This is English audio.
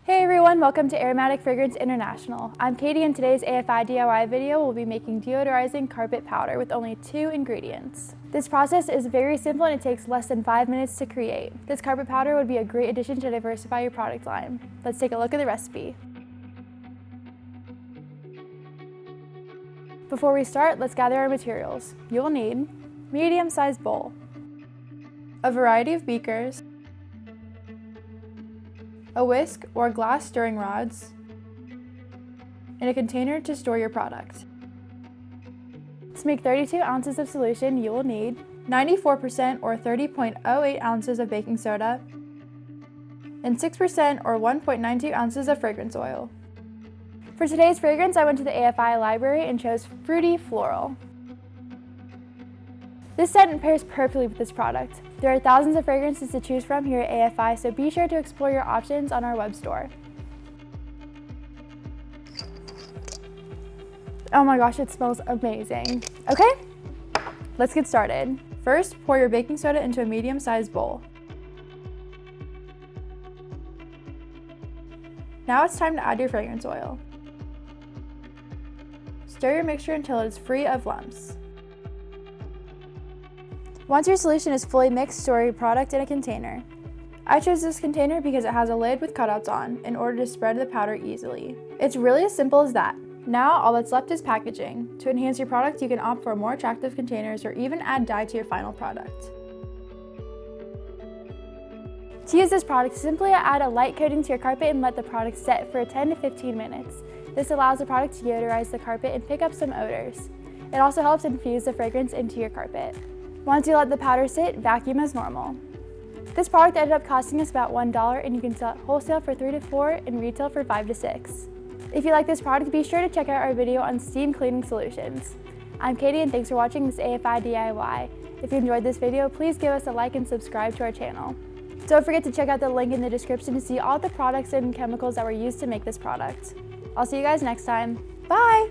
Hey everyone, welcome to Aromatic Fragrance International. I'm Katie and today's AFI DIY video will be making deodorizing carpet powder with only 2 ingredients. This process is very simple and it takes less than 5 minutes to create. This carpet powder would be a great addition to diversify your product line. Let's take a look at the recipe. Before we start, let's gather our materials. You'll need medium-sized bowl, a variety of beakers, a whisk or glass stirring rods, and a container to store your product. To make 32 ounces of solution, you will need 94% or 30.08 ounces of baking soda and 6% or 1.92 ounces of fragrance oil. For today's fragrance, I went to the AFI library and chose Fruity Floral. This scent pairs perfectly with this product. There are thousands of fragrances to choose from here at AFI, so be sure to explore your options on our web store. Oh my gosh, it smells amazing. Okay, let's get started. First, pour your baking soda into a medium-sized bowl. Now it's time to add your fragrance oil. Stir your mixture until it is free of lumps. Once your solution is fully mixed, store your product in a container. I chose this container because it has a lid with cutouts on in order to spread the powder easily. It's really as simple as that. Now all that's left is packaging. To enhance your product, you can opt for more attractive containers or even add dye to your final product. To use this product, simply add a light coating to your carpet and let the product set for 10 to 15 minutes. This allows the product to deodorize the carpet and pick up some odors. It also helps infuse the fragrance into your carpet. Once you let the powder sit, vacuum as normal. This product ended up costing us about $1 and you can sell it wholesale for $3 to $4 and retail for $5 to $6. If you like this product, be sure to check out our video on steam cleaning solutions. I'm Katie and thanks for watching this AFI DIY. If you enjoyed this video, please give us a like and subscribe to our channel. Don't forget to check out the link in the description to see all the products and chemicals that were used to make this product. I'll see you guys next time. Bye!